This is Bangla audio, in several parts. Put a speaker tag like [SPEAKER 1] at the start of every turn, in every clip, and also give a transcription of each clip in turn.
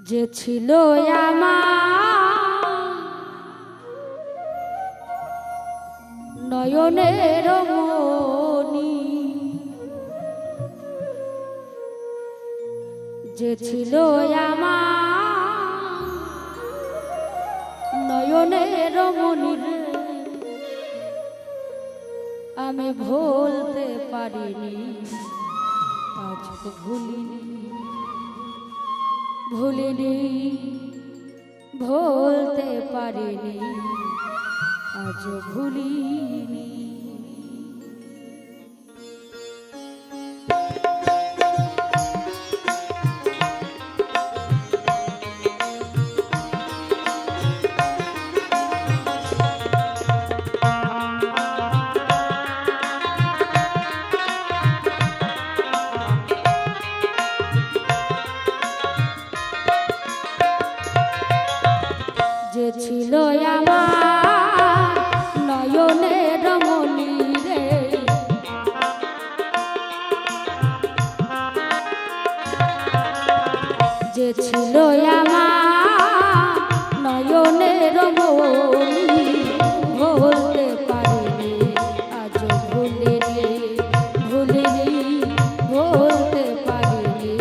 [SPEAKER 1] যে ছিল আমার নয়নের মণি, যে ছিল আমার নয়নের মণি, আমি ভুলতে পারিনি, আজ ভুলিনি ভুলিনি ভুলতে পারিনি, আজ ভুলিনি। যে ছিল আমার নয়নের মণি রে, যে ছিল আমার নয়নের মণি, ভুলতে পারিনি, আজ ভুলিনি ভুলিনি ভুলতে পারিনি,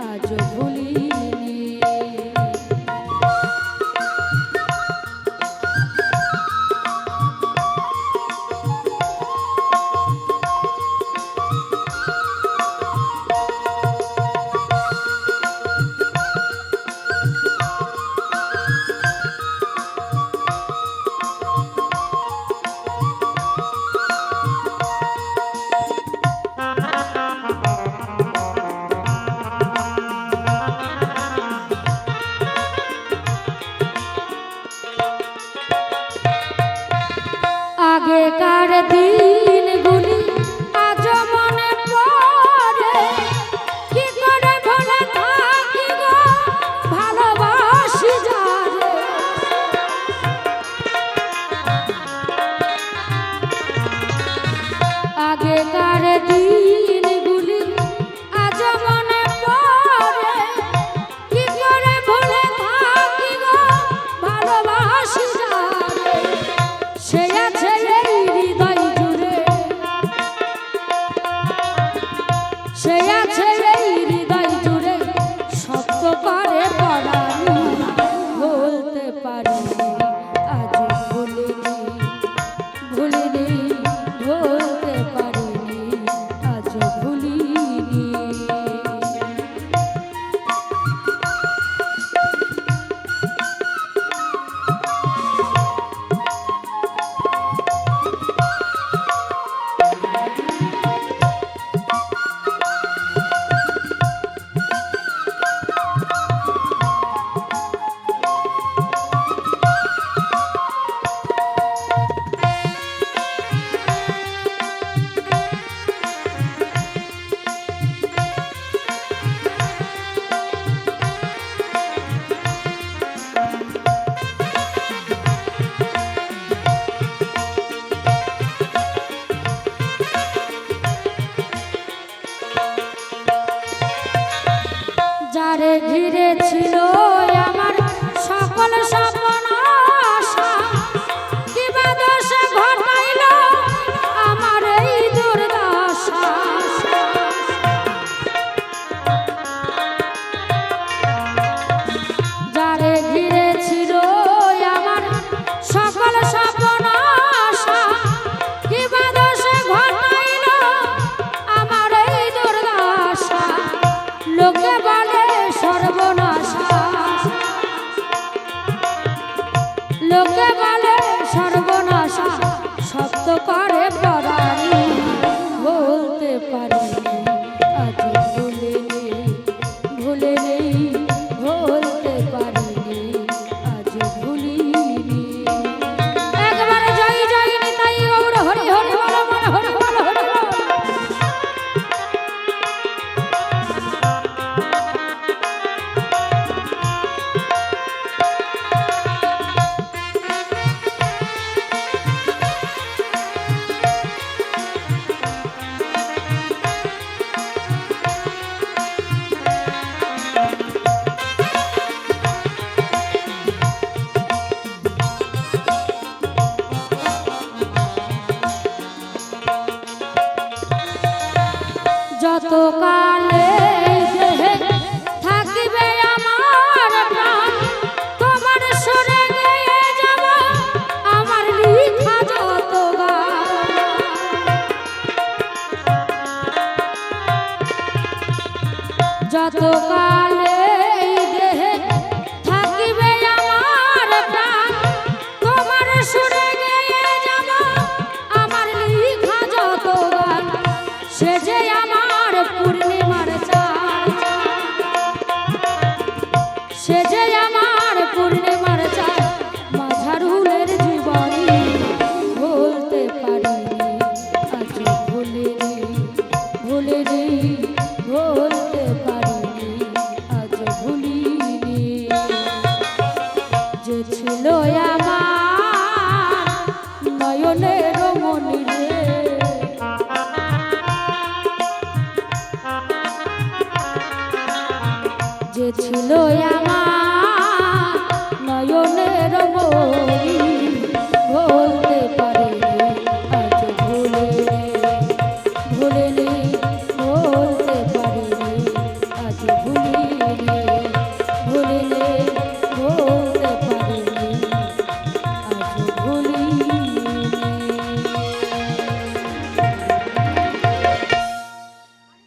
[SPEAKER 1] আজ ভুলিনি। আগেকার দিনগুলি আজ মনে পড়ে, কি করে ভুলে থাকি গো ভালোবাসি যারে। আগেকার দিনগুলি আজ মনে পড়ে, কি করে ভুলে থাকি গো ভালোবাসি যারে। সে আছে এই হৃদয় জুড়ে, সে আছে এই হৃদয় জুড়ে, শক্ত করে পড়ানি,